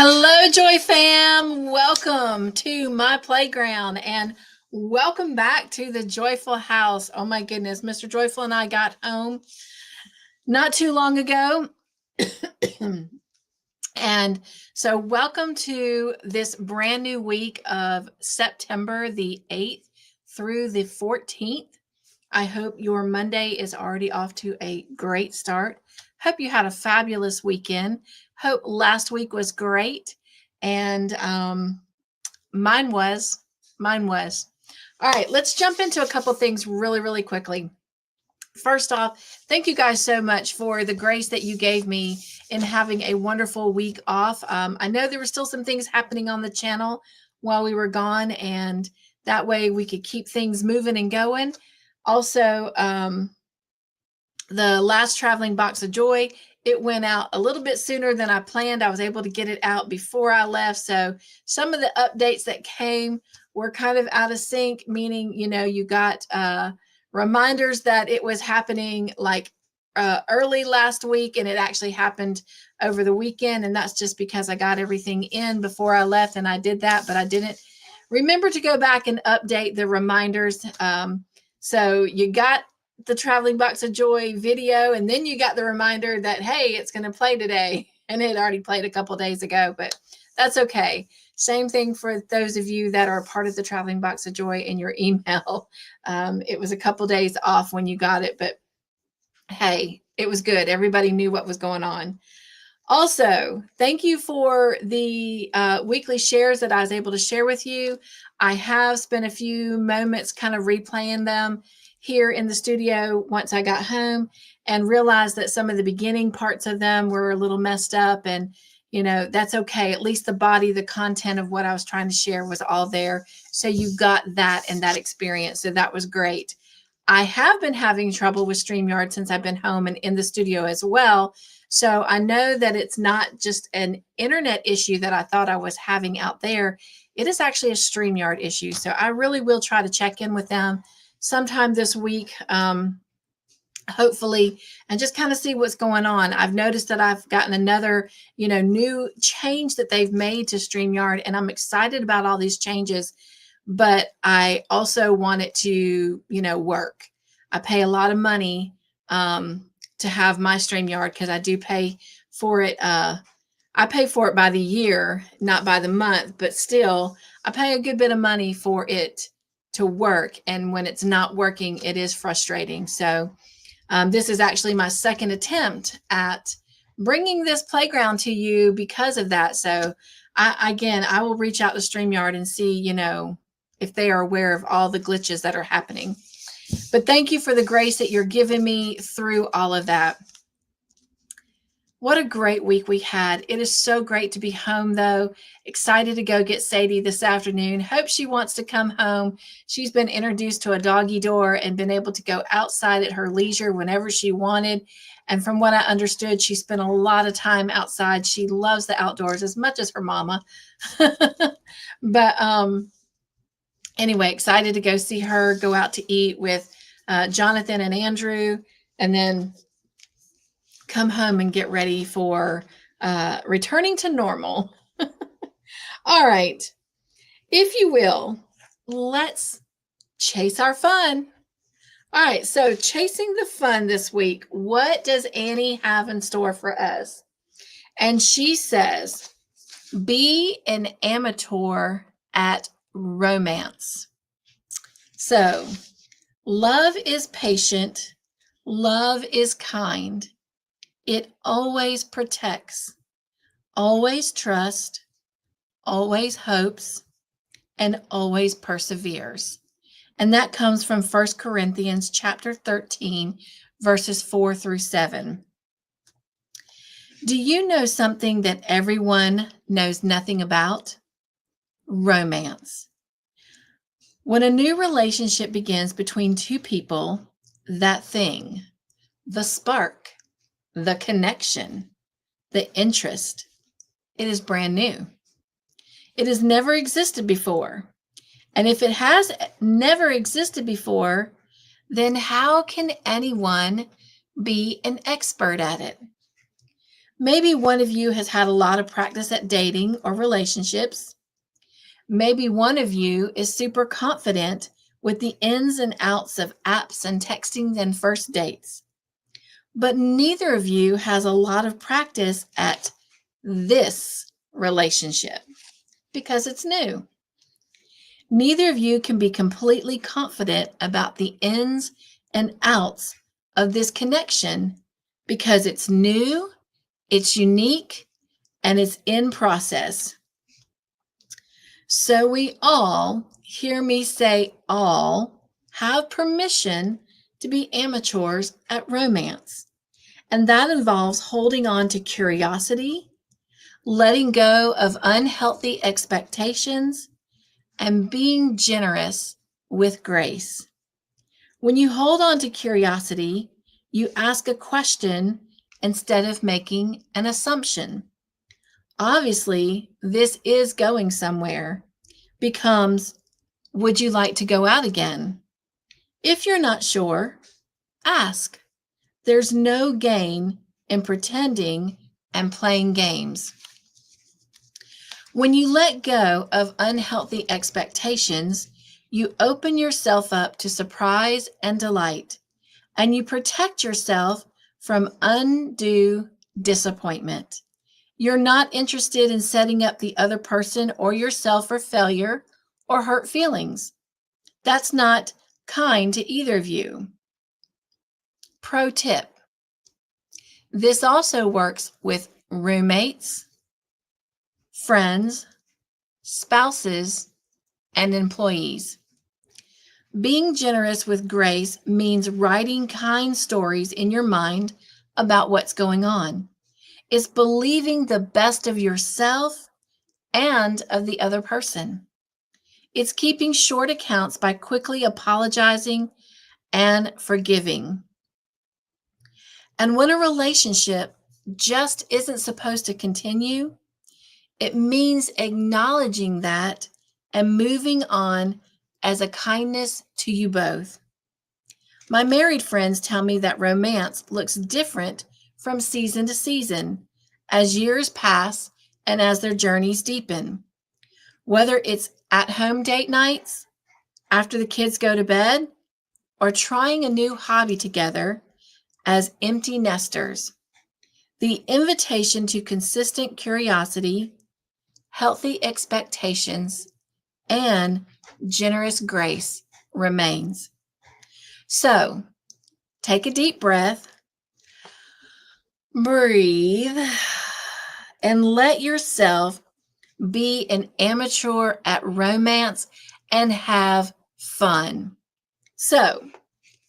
Hello, Joy fam. Welcome to my playground and welcome back to the Joyful House. Oh my goodness, Mr. Joyful and I got home not too long ago. And so welcome to this brand new week of September the 8th through the 14th. I hope your Monday is already off to a great start. Hope you had a fabulous weekend. Hope last week was great. And mine was. All right, let's jump into a couple things really quickly. First off, thank you guys so much for the grace that you gave me in having a wonderful week off. I know there were still some things happening on the channel while we were gone, and that way we could keep things moving and going. Also, the last traveling box of joy, it went out a little bit sooner than I planned. I was able to get it out before I left. So some of the updates that came were kind of out of sync, meaning, you got reminders that it was happening like early last week, and it actually happened over the weekend. And that's just because I got everything in before I left, and I did that, but I didn't remember to go back and update the reminders. So you got the traveling box of joy video, and then you got the reminder that, hey, it's going to play today, and it already played a couple days ago, but that's okay. Same thing for those of you that are part of the traveling box of joy in your email. It was a couple days off when you got it, but hey, it was good. Everybody knew what was going on. Also, thank you for the weekly shares that I was able to share with you. I have spent a few moments kind of replaying them here in the studio once I got home, and realized that some of the beginning parts of them were a little messed up, and that's okay. At least the body, the content of what I was trying to share was all there. So you got that and that experience. So that was great. I have been having trouble with StreamYard since I've been home and in the studio as well. So I know that it's not just an internet issue that I thought I was having out there. It is actually a StreamYard issue. So I really will try to check in with them sometime this week, hopefully, and just kind of see what's going on. I've noticed that I've gotten another, new change that they've made to StreamYard, and I'm excited about all these changes, but I also want it to, work. I pay a lot of money to have my StreamYard because I do pay for it. I pay for it by the year, not by the month, but still, I pay a good bit of money for it to work. And when it's not working, it is frustrating. So this is actually my second attempt at bringing this playground to you because of that. So I will reach out to StreamYard and see, if they are aware of all the glitches that are happening. But thank you for the grace that you're giving me through all of that. What a great week we had. It is so great to be home, though. Excited to go get Sadie this afternoon. Hope she wants to come home. She's been introduced to a doggy door and been able to go outside at her leisure whenever she wanted. And from what I understood, she spent a lot of time outside. She loves the outdoors as much as her mama. But anyway, excited to go see her, go out to eat with Jonathan and Andrew, and then come home and get ready for returning to normal. All right. If you will, let's chase our fun. All right. So chasing the fun this week, what does Annie have in store for us? And she says, be an amateur at romance. So love is patient. Love is kind. It always protects, always trusts, always hopes, and always perseveres. And that comes from 1 Corinthians chapter 13, verses 4 through 7. Do you know something that everyone knows nothing about? Romance. When a new relationship begins between two people, that thing, the spark, the connection, the interest, it is brand new. It has never existed before. And if it has never existed before, then how can anyone be an expert at it? Maybe one of you has had a lot of practice at dating or relationships. Maybe one of you is super confident with the ins and outs of apps and texting and first dates. But neither of you has a lot of practice at this relationship because it's new. Neither of you can be completely confident about the ins and outs of this connection because it's new, it's unique, and it's in process. So we all, hear me say all, have permission to be amateurs at romance. And that involves holding on to curiosity, letting go of unhealthy expectations, and being generous with grace. When you hold on to curiosity, you ask a question instead of making an assumption. Obviously, this is going somewhere becomes, would you like to go out again? If you're not sure, ask. There's no gain in pretending and playing games. When you let go of unhealthy expectations, you open yourself up to surprise and delight, and you protect yourself from undue disappointment. You're not interested in setting up the other person or yourself for failure or hurt feelings. That's not kind to either of you. Pro tip. This also works with roommates, friends, spouses, and employees. Being generous with grace means writing kind stories in your mind about what's going on. It's believing the best of yourself and of the other person. It's keeping short accounts by quickly apologizing and forgiving. And when a relationship just isn't supposed to continue, it means acknowledging that and moving on as a kindness to you both. My married friends tell me that romance looks different from season to season as years pass and as their journeys deepen. Whether it's at-home date nights, after the kids go to bed, or trying a new hobby together as empty nesters, the invitation to consistent curiosity, healthy expectations, and generous grace remains. So, take a deep breath, breathe, and let yourself be an amateur at romance and have fun. So,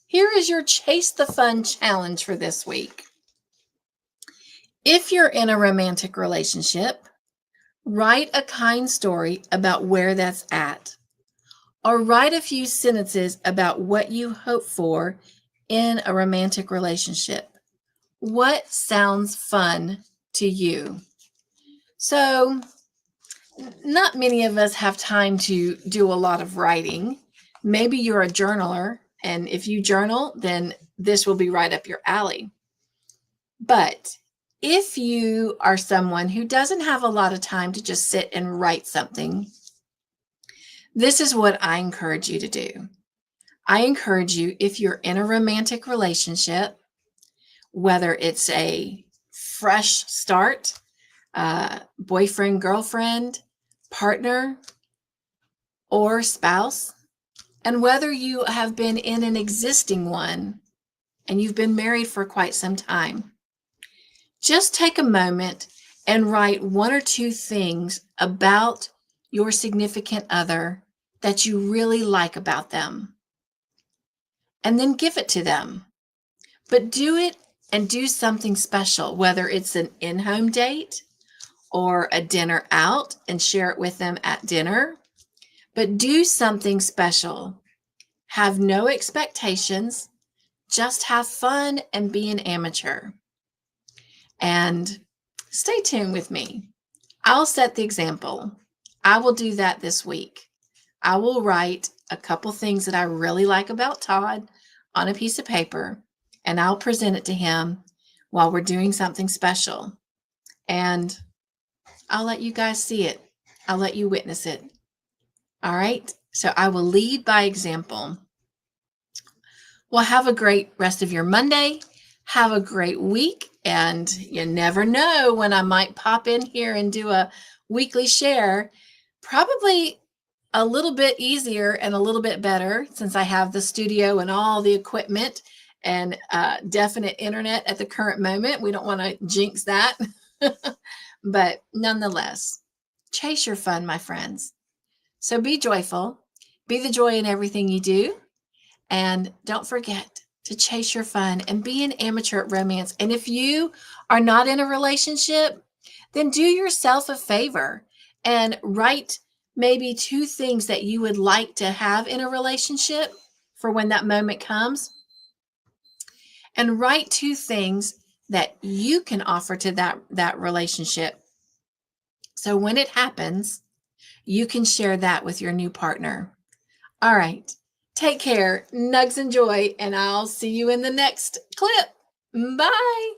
here is your Chase the Fun challenge for this week. If you're in a romantic relationship, write a kind story about where that's at, or write a few sentences about what you hope for in a romantic relationship. What sounds fun to you? So, not many of us have time to do a lot of writing. Maybe you're a journaler, and if you journal, then this will be right up your alley. But if you are someone who doesn't have a lot of time to just sit and write something, this is what I encourage you to do. I encourage you, if you're in a romantic relationship, whether it's a fresh start, boyfriend, girlfriend, partner, or spouse, and whether you have been in an existing one and you've been married for quite some time, just take a moment and write one or two things about your significant other that you really like about them, and then give it to them. But do it and do something special, whether it's an in-home date or a dinner out, and share it with them at dinner. But do something special. Have no expectations. Just have fun and be an amateur. And stay tuned with me. I'll set the example. I will do that this week. I will write a couple things that I really like about Todd on a piece of paper, and I'll present it to him while we're doing something special. and I'll let you guys see it. I'll let you witness it. All right. So I will lead by example. Well, have a great rest of your Monday. Have a great week. And you never know when I might pop in here and do a weekly share. Probably a little bit easier and a little bit better since I have the studio and all the equipment and definite internet at the current moment. We don't want to jinx that. But nonetheless, chase your fun, my friends. So be joyful, be the joy in everything you do, and don't forget to chase your fun and be an amateur at romance. And if you are not in a relationship, then do yourself a favor and write maybe 2 things that you would like to have in a relationship for when that moment comes. And write 2 things that you can offer to that relationship. So when it happens, you can share that with your new partner. All right. Take care, nugs and joy, and I'll see you in the next clip. Bye.